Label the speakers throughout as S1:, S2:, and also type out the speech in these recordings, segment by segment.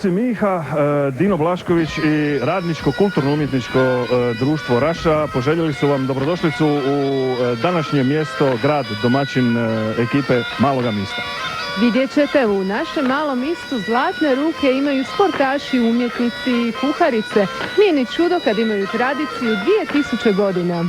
S1: Osim Miha, Dino Blašković i Radničko kulturno-umjetničko društvo Raša poželjeli su vam dobrodošlicu u današnje mjesto, grad, domaćin ekipe Maloga mista.
S2: Vidjet ćete, u našem malom mistu zlatne ruke imaju sportaši, umjetnici i kuharice. Nije ni čudo kad imaju tradiciju 2000 godina.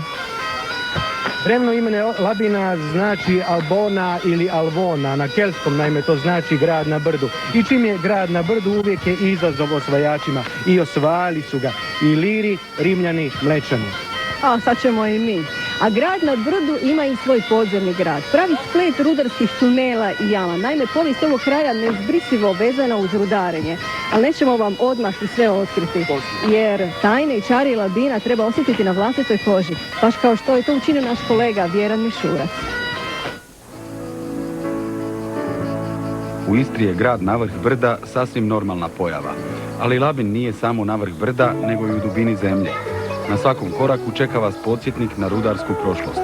S3: Drevno ime Labina znači Albona ili Alvona, na kelskom naime to znači grad na brdu. I čim je grad na brdu uvijek je izazov osvajačima. I osvajali su ga i Iliri, Rimljani, Mlečani.
S4: A sad ćemo i mi. A grad na brdu ima i svoj podzemni grad. Pravi splet rudarskih tunela i jama. Naime, povijest ovog kraja neizbrisivo vezana uz rudarenje. Ali nećemo vam odmah i sve otkriti. Jer tajne i čari Labina treba osjetiti na vlastitoj koži. Baš kao što je to učinio naš kolega Vjeran Mišurac.
S5: U Istri je grad na vrh brda sasvim normalna pojava. Ali Labin nije samo na vrh brda, nego i u dubini zemlje. Na svakom koraku čeka vas podsjetnik na rudarsku prošlost.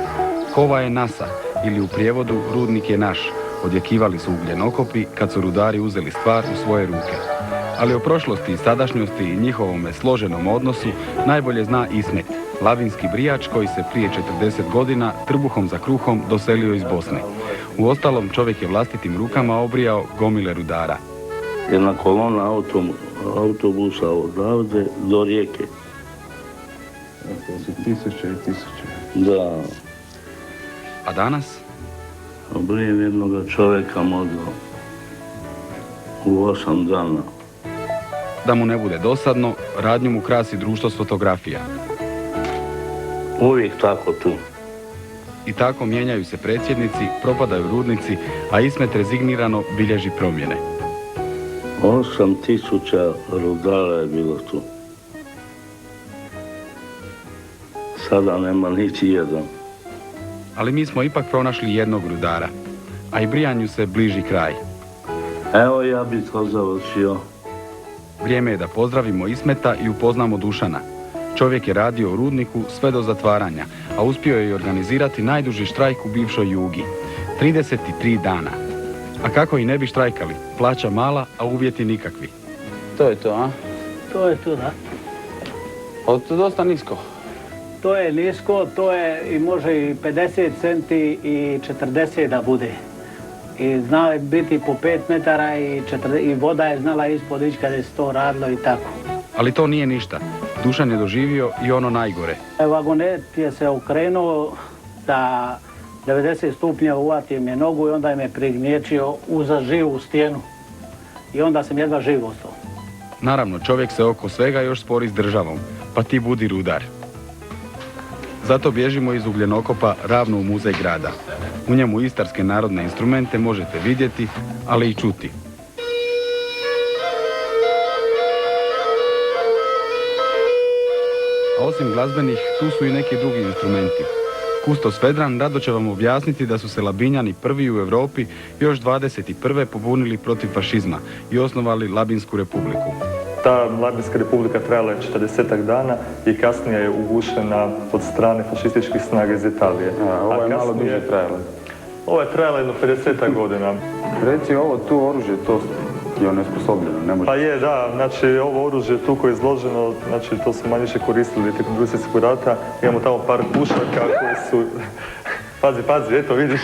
S5: Kova je nasa, ili u prijevodu rudnik je naš. Odjekivali su ugljenokopi kad su rudari uzeli stvar u svoje ruke. Ali o prošlosti i sadašnjosti i njihovome složenom odnosu najbolje zna Ismet, labinski brijač koji se prije 40 godina trbuhom za kruhom doselio iz Bosne. Uostalom, čovjek je vlastitim rukama obrijao gomile rudara.
S6: Jedna kolona autobusa odavde do rijeke.
S7: To su tisuće i tisuće.
S6: Da.
S5: A danas?
S6: Obrijem jednoga čovjeka možda u 8 dana.
S5: Da mu ne bude dosadno, radnju mu krasi društvo s fotografija.
S6: Uvijek tako tu.
S5: I tako mijenjaju se predsjednici, propadaju rudnici, a Ismet rezignirano bilježi promjene.
S6: 8000 rudara je bilo tu. Sada nema niti jedan.
S5: Ali mi smo ipak pronašli jednog rudara, a i brijanju se bliži kraj.
S6: Evo ja bih to završio.
S5: Vrijeme je da pozdravimo Ismeta i upoznamo Dušana. Čovjek je radio u rudniku sve do zatvaranja, a uspio je i organizirati najduži štrajk u bivšoj Jugi. 33 dana. A kako i ne bi štrajkali? Plaća mala, a uvjeti nikakvi.
S8: To je to, a?
S9: To je to, da.
S8: To je dosta nisko.
S9: To je nisko, to je i može i 50 centi i 40 da bude. I zna biti po 5 metara i voda je znala ispod ići kada je se to radilo i tako.
S5: Ali to nije ništa. Dušan je doživio i ono najgore.
S9: Vagonet je se okrenuo da 90 stupnjeva uvatio mi je nogu i onda je me prignječio uza živu stijenu. I onda sam jedva živ ostao.
S5: Naravno, čovjek se oko svega još spori s državom, pa ti budi rudar. Zato bježimo iz ugljenokopa ravno u muzej grada. U njemu istarske narodne instrumente možete vidjeti, ali i čuti. A osim glazbenih, tu su i neki drugi instrumenti. Kustos Vedran rado će vam objasniti da su se Labinjani prvi u Europi još 21. pobunili protiv fašizma i osnovali Labinsku republiku.
S7: Ta Labinska republika trajala je 40 dana i kasnije je ugušena od strane fašističkih snaga iz Italije.
S8: Ovo je malo duže trajalo.
S7: Ovo je trajalo jedno 50 godina.
S8: Reci, ovo tu oružje, to je onesposobljeno, ne može...
S7: Pa je, da, znači ovo oružje tu koje je izloženo, znači to su manje više koristili tijekom Drugog svjetskog rata. Imamo tamo par pušaka koje su... Pazi, eto vidiš.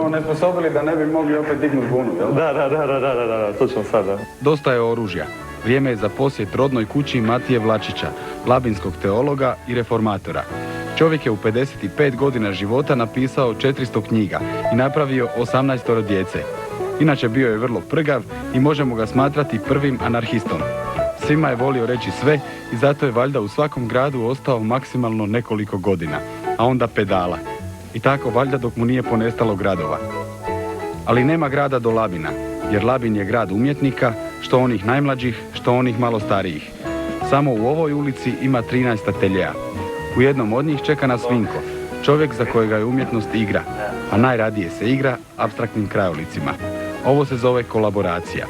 S8: Onesposobili da ne bi mogli opet dignuti bunu, jel?
S7: Da, točno sada.
S5: Dosta je oružja. Vrijeme je za posjet rodnoj kući Matije Vlačića, labinskog teologa i reformatora. Čovjek je u 55 godina života napisao 400 knjiga i napravio 18 djece. Inače bio je vrlo prgav i možemo ga smatrati prvim anarhistom. Svima je volio reći sve i zato je valjda u svakom gradu ostao maksimalno nekoliko godina, a onda pedala. I tako valjda dok mu nije ponestalo gradova. Ali nema grada do Labina, jer Labin je grad umjetnika, što onih najmlađih, što onih malo starijih. Samo u ovoj ulici ima 13 ateljeja. U jednom od njih čeka nas Vinko, čovjek za kojega je umjetnost igra, a najradije se igra apstraktnim krajolicima. Ovo se zove kolaboracija.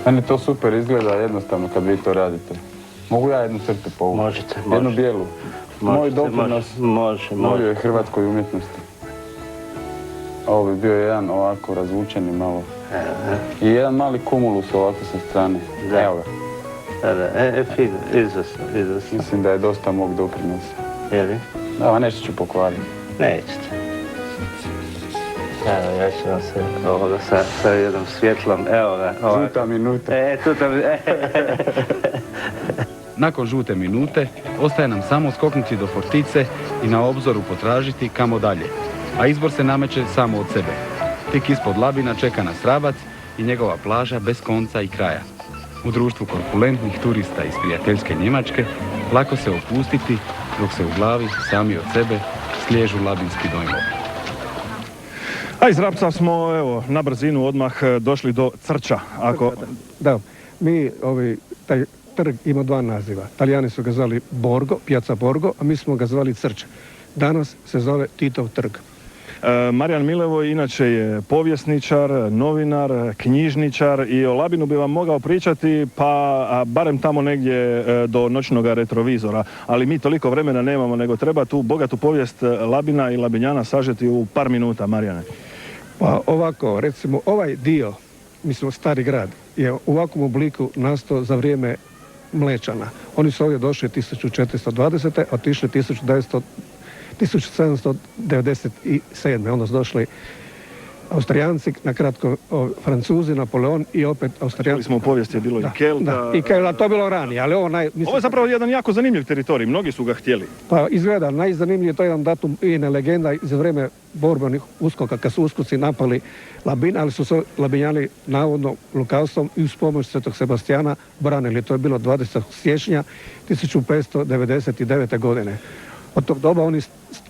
S8: Meni to super izgleda jednostavno kad vi to radite. Mogu ja jednu crtu povući?
S9: Možete.
S8: Jednu bijelu. Moj doprinos
S9: može.
S8: novijoj hrvatskoj umjetnosti. Ovo bi bio jedan ovako razvučeni malo. I jedan mali kumulus ovako sa strane.
S6: Da.
S8: Evo ga.
S6: Fino, izvrsno.
S8: Mislim da je dosta mog doprinosa.
S6: Je li?
S8: Da, nešto ću pokvariti.
S6: Nećete. Evo, ja ću vam se ovoga sa jednom svjetlom, evo ga.
S8: Žuta minuta.
S5: Nakon žute minute, ostaje nam samo skoknuti do Fortice i na obzoru potražiti kamo dalje. A izbor se nameće samo od sebe. Tik ispod Labina čeka nas Rabac i njegova plaža bez konca i kraja. U društvu korpulentnih turista iz prijateljske Njemačke lako se opustiti dok se u glavi sami od sebe sliježu labinski dojmovi.
S1: A iz Rabca smo, evo, na brzinu odmah došli do Crča.
S3: Da, taj trg ima dva naziva. Talijani su ga zvali Borgo, Piazza Borgo, a mi smo ga zvali Crč. Danas se zove Titov trg.
S1: Marijan Milevoj inače je povjesničar, novinar, knjižničar i o Labinu bi vam mogao pričati pa barem tamo negdje do noćnog retrovizora, ali mi toliko vremena nemamo nego treba tu bogatu povijest Labina i Labinjana sažeti u par minuta, Marijane.
S3: Pa ovako, recimo ovaj dio, mislim Stari grad, je u ovakvom obliku nastao za vrijeme Mlečana. Oni su ovdje došli 1420. a otišli 1797. Onda su došli Austrijanci, nakratko Francuzi, Napoleon i opet Austrijanci.
S1: Čuli smo u povijesti je bilo i Kelta.
S3: Da, i Kelta, to je bilo ranije, ali ovo
S1: Ovo je zapravo jedan jako zanimljiv teritorij, mnogi su ga htjeli.
S3: Pa izgleda, najzanimljivije to je jedan datum i ne legenda za vrijeme borbenih uskoka, kad su uskoci napali Labin, ali su se Labinjani navodno lukavstvom i uz pomoć Svetog Sebastijana branili. To je bilo 20. siječnja 1599. godine. Od tog doba oni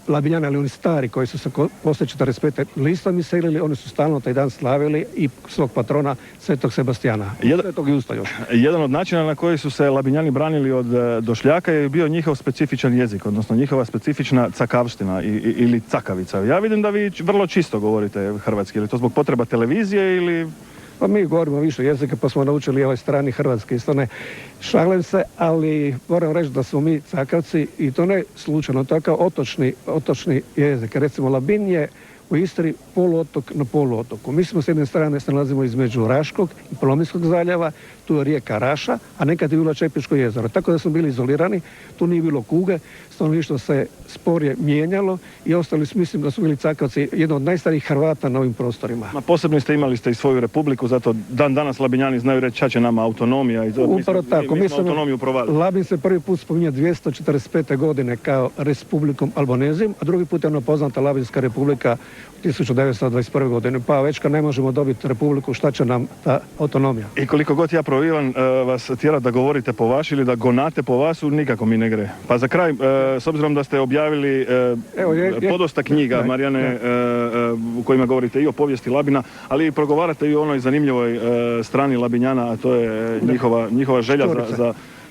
S3: Labinjani, ali oni stari koji su se poslije 45. listom iselili, oni su stalno taj dan slavili i svog patrona Svetog Sebastijana. Svetog Justa još.
S1: Jedan od načina na koji su se Labinjani branili od došljaka je bio njihov specifičan jezik, odnosno njihova specifična cakavština ili cakavica. Ja vidim da vi vrlo čisto govorite hrvatski, ili to zbog potreba televizije ili...
S3: Pa mi govorimo više jezika pa smo naučili ovaj strani hrvatski, isto ne šalim se, ali moram reći da smo mi cakavci i to ne slučajno, to je kao otočni jezik. Recimo Labin je u Istri poluotok na poluotoku. Mi smo s jedne strane se nalazimo između Raškog i Plominskog zaljeva, tu je rijeka Raša, a nekad je bilo Čepičko jezero. Tako da smo bili izolirani, tu nije bilo kuge, stanovništvo se sporije mijenjalo i ostali mislim da su bili cakavci jedno od najstarijih Hrvata na ovim prostorima.
S1: Posebno imali ste i svoju republiku, zato danas Labinjani znaju reći ča će nama autonomija.
S3: Upravo tako.
S1: Mi smo autonomiju provalili.
S3: Labin se prvi put spominje 245. godine kao Republikom Albonezijom, a drugi put je ona poznata Labinska republika 1921. godine. Pa već kad ne možemo dobiti republiku, šta će nam ta autonomija?
S1: I koliko god ja provivan vas tjera da govorite po vaš ili da gonate po vasu, nikako mi ne gre. Pa za kraj, s obzirom da ste objavili podosta knjiga, Marijane, u kojima govorite i o povijesti Labina, ali i progovarate i o onoj zanimljivoj strani Labinjana, a to je njihova želja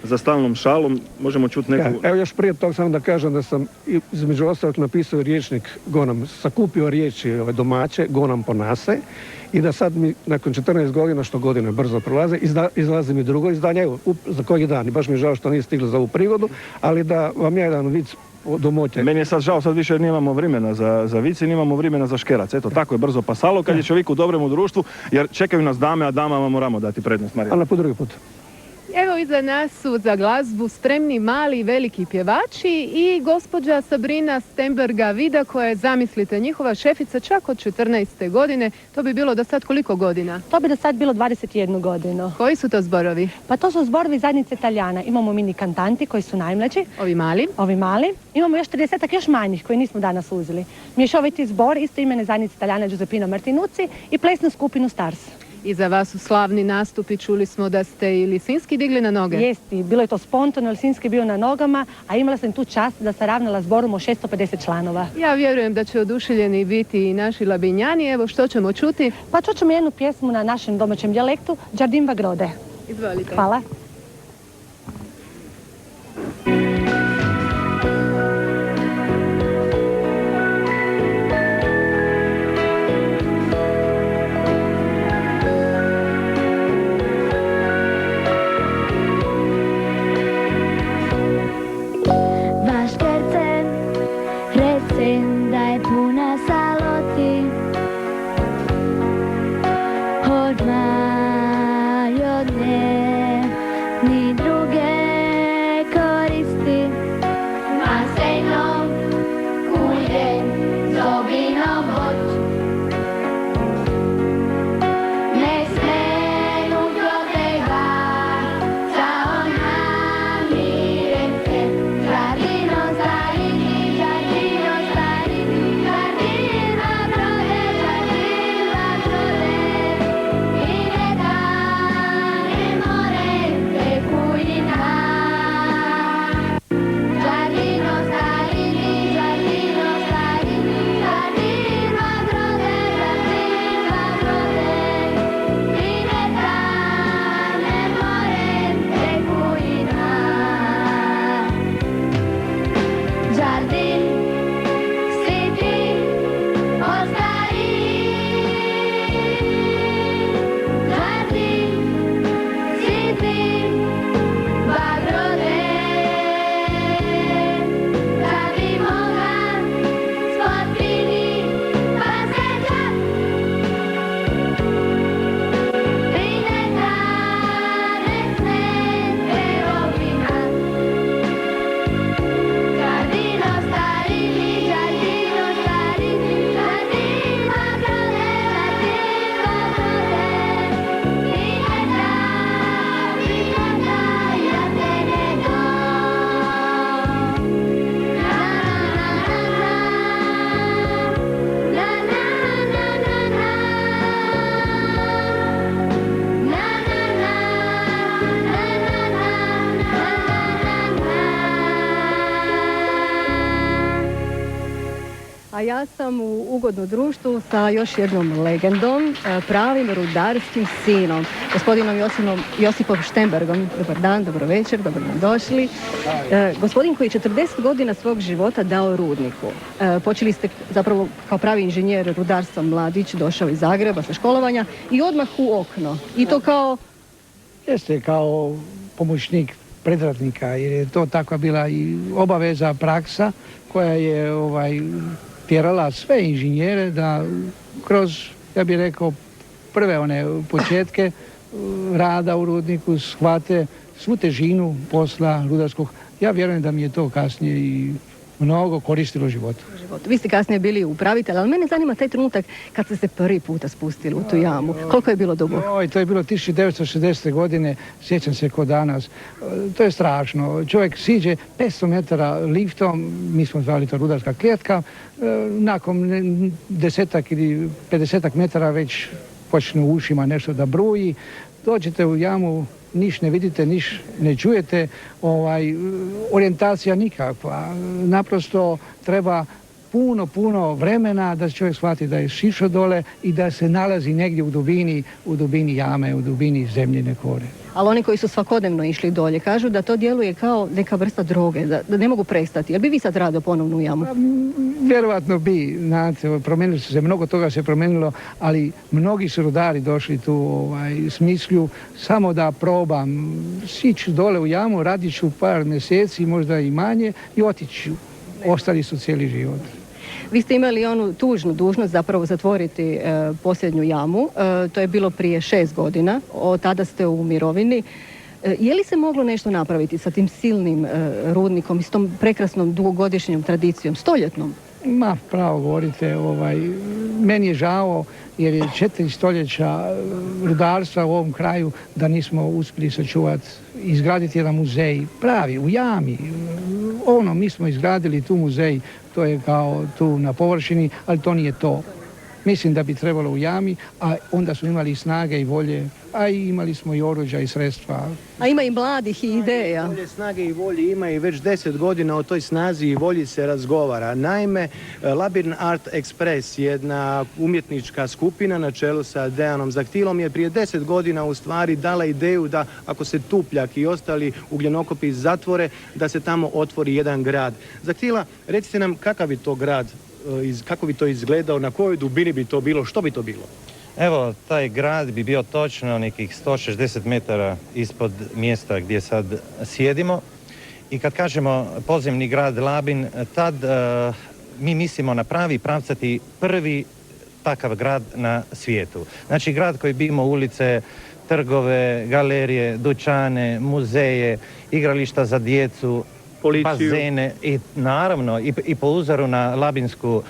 S1: za stalnom šalom. Možemo čuti neku...
S3: Evo još prije toga samo da kažem da sam između ostalog napisao riječnik Gonam, sakupio riječi domaće, Gonam ponase, i da sad mi nakon 14 godina, što godine brzo prolaze, izlazi mi drugo izdanje, evo, za koji dan, i baš mi je žao što nije stiglo za ovu prigodu, ali da vam je jedan vic domoće.
S1: Meni je sad žao, sad više nemamo vremena za vic i nemamo vremena za škerac. Eto, tako je brzo pasalo kad je čovjek u dobremu društvu, jer čekaju nas dame, a damama moramo dati prednost, Marija.
S3: Ali po drugi put.
S2: Evo iza nas su za glazbu spremni mali i veliki pjevači i gospođa Sabrina Stenberga Vida koja je, zamislite, njihova šefica čak od 14. godine. To bi bilo do sad koliko godina?
S10: To bi do sad bilo 21 godinu.
S2: Koji su to zborovi?
S10: Pa to su zborovi zajednice Italijana. Imamo mini kantanti koji su najmlađi.
S2: Ovi mali?
S10: Ovi mali. Imamo još 30-ak još manjih koji nismo danas uzeli. Mješoviti zbor, isto imene zajednice Italijana Giuseppino Martinucci i plesnu skupinu Stars.
S2: I za vas su slavni nastupi, čuli smo da ste i Lisinski digli na noge.
S10: Jesti, bilo je to spontano, Lisinski bio na nogama, a imala sam tu čast da se ravnala zborom od 650 članova.
S2: Ja vjerujem da će oduševljeni biti i naši Labinjani. Evo što ćemo čuti?
S10: Pa čućemo jednu pjesmu na našem domaćem dijalektu, Giardin Vagrode.
S2: Izvolite.
S10: Hvala.
S4: ja sam u ugodnom društvu sa još jednom legendom, pravim rudarskim sinom, gospodinom Josipom Štembergom. Dobar dan, dobro večer, dobro nam došli. Gospodin koji je 40 godina svog života dao rudniku. Počeli ste zapravo kao pravi inženjer rudarstva mladić, došao iz Zagreba sa školovanja i odmah u okno. I to kao...
S11: Jeste kao pomoćnik predradnika, jer je to takva bila i obaveza, praksa koja je tjerala sve inženjere da kroz, ja bih rekao, prve one početke rada u rudniku shvate svu težinu posla rudarskog. Ja vjerujem da mi je to kasnije i mnogo koristilo životu.
S4: Vi ste kasnije bili upravitelj, ali mene zanima taj trenutak kad ste se prvi puta spustili u tu jamu. Koliko je bilo duboko?
S11: To je bilo 1960. godine, sjećam se ko danas. To je strašno. Čovjek siđe 500 metara liftom, mi smo zvali to rudarska klijetka, nakon 10 ili 50 metara već počne u ušima nešto da bruji, dođete u jamu, niš ne vidite, niš ne čujete, orijentacija nikakva. Naprosto treba puno vremena da se čovjek shvati da je šišo dole i da se nalazi negdje u dubini jame, u dubini zemljine kore.
S4: Ali oni koji su svakodnevno išli dolje kažu da to djeluje kao neka vrsta droge, da ne mogu prestati. Jel bi vi sad radio ponovno u jamu?
S11: Vjerovatno bi, znate, promijenili su se, mnogo toga se promijenilo, ali mnogi su rudari došli tu smislju samo da probam sići dole u jamu, radit ću par mjeseci, možda i manje i otići. Ostali su cijeli život.
S4: Vi ste imali onu tužnu dužnost zapravo zatvoriti posljednju jamu. To je bilo prije 6 godina. Od tada ste u mirovini. Je li se moglo nešto napraviti sa tim silnim rudnikom i s tom prekrasnom dugogodišnjom tradicijom, stoljetnom?
S11: Ma, pravo govorite. Meni je žao jer je 4 stoljeća rudarstva u ovom kraju da nismo uspjeli sačuvati, izgraditi jedan muzej pravi, u jami. Mi smo izgradili tu muzej, to je kao tu na površini, ali to nije to. Mislim da bi trebalo u jami, a onda smo imali snage i volje, a i imali smo i oruđa i sredstva.
S4: A ima i mladih i ideja.
S3: Snage i volje ima i već 10 godina o toj snazi i volji se razgovara. Naime, Labin Art Express, jedna umjetnička skupina na čelu sa Dejanom Zahtilom, je prije 10 godina u stvari dala ideju da ako se Tupljak i ostali ugljenokopi zatvore, da se tamo otvori jedan grad. Zahtila, recite nam kakav bi to grad, kako bi to izgledao, na kojoj dubini bi to bilo, što bi to bilo?
S12: Evo, taj grad bi bio točno nekih 160 metara ispod mjesta gdje sad sjedimo. I kad kažemo podzemni grad Labin, tad mi mislimo na pravi pravcati prvi takav grad na svijetu. Znači grad koji bi imao ulice, trgove, galerije, dućane, muzeje, igrališta za djecu, policiju, bazene i naravno i po uzoru na Labinsku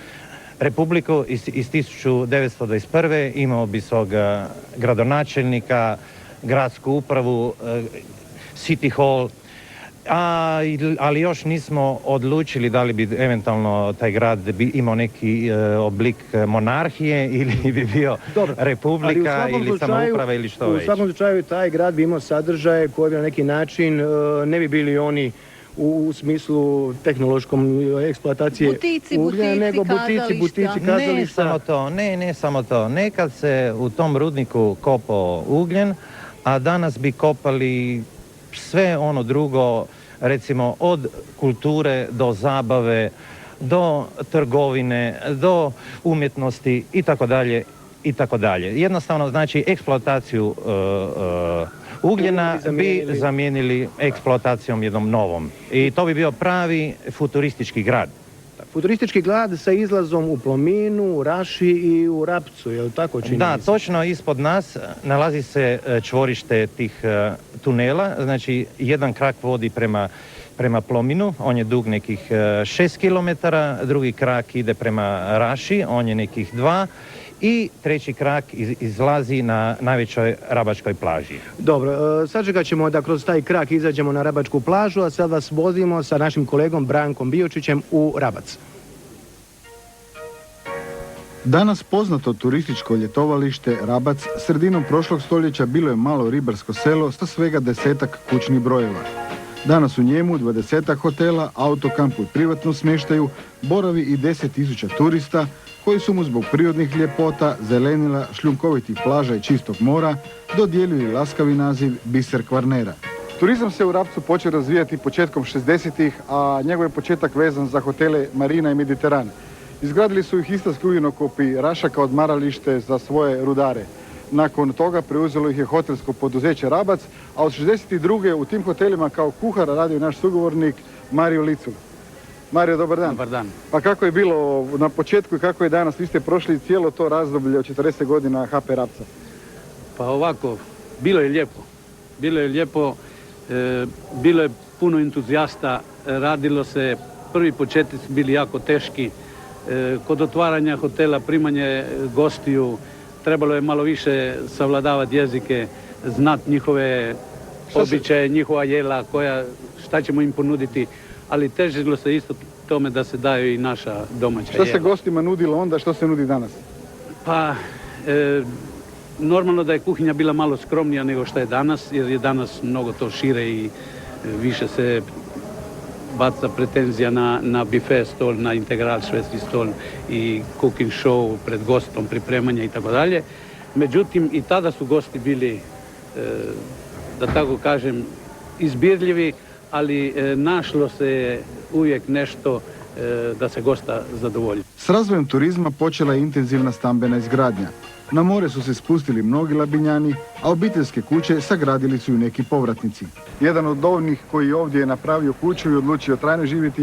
S12: Republiku iz 1921. imao bi svog gradonačelnika, gradsku upravu, City Hall, ali još nismo odlučili da li bi eventualno taj grad imao neki oblik monarhije ili bi bio republika ili samouprava ili što već.
S3: U svakom slučaju taj grad bi imao sadržaje koji bi na neki način ne bi bili oni u smislu tehnološkom eksploatacije ugljena, nego butici, kazališta.
S12: Ne samo to. Nekad se u tom rudniku kopao ugljen, a danas bi kopali sve ono drugo, recimo od kulture do zabave, do trgovine, do umjetnosti itd. Jednostavno, znači, eksploataciju ugljena bi zamijenili eksploatacijom jednom novom. I to bi bio pravi futuristički grad.
S3: Futuristički grad sa izlazom u Plominu, u Raši i u Rapcu, je li tako čini?
S12: Da, točno ispod nas nalazi se čvorište tih tunela, znači jedan krak vodi prema Plominu, on je dug nekih 6 km, drugi krak ide prema Raši, on je nekih 2 i treći krak izlazi na najvećoj Rabačkoj plaži.
S3: Dobro, sačekat ćemo da kroz taj krak izađemo na Rabačku plažu, a sad vas vozimo sa našim kolegom Brankom Biočićem u Rabac.
S13: Danas poznato turističko ljetovalište Rabac sredinom prošlog stoljeća bilo je malo ribarsko selo sa svega 10-ak kućnih brojeva. Danas u njemu 20 hotela, autokampu i privatnom smještaju boravi i 10.000 turista koji su mu zbog prirodnih ljepota, zelenila, šljunkovitih plaža i čistog mora dodijelili laskavi naziv Biser Kvarnera.
S14: Turizam se u Rapcu počeo razvijati početkom 60-ih, a njegov je početak vezan za hotele Marina i Mediteran. Izgradili su ih istarski ujinokopi Raša kao odmaralište za svoje rudare. Nakon toga preuzelo ih je hotelsko poduzeće Rabac, a od 62. u tim hotelima kao kuhar radio naš sugovornik Mario Licul. Mario, dobar dan.
S9: Dobar dan.
S14: Pa kako je bilo na početku i kako je danas? Vi ste prošli cijelo to razdoblje od 40 godina HP Rapca.
S9: Pa ovako, bilo je lijepo. Bilo je puno entuzijasta, radilo se, prvi početci su bili jako teški. Kod otvaranja hotela, primanje gostiju, trebalo je malo više savladavati jezike, znati njihove običaje, njihova jela, šta ćemo im ponuditi, ali težilo se isto tome da se daju i naša domaća jela.
S14: Što se gostima nudilo onda, što se nudi danas?
S9: Pa, normalno da je kuhinja bila malo skromnija nego što je danas, jer je danas mnogo to šire i više se baca pretenzija na bife stol, na integral švedski stol i cooking show pred gostom, pripremanje i tako dalje. Međutim, i tada su gosti bili, da tako kažem, izbirljivi, ali našlo se uvijek nešto da se gosta zadovolji.
S13: S razvojem turizma počela je intenzivna stambena izgradnja. Na more su se spustili mnogi Labinjani, a obiteljske kuće sagradili su i neki povratnici.
S14: Jedan od onih koji ovdje je napravio kuću i odlučio trajno živjeti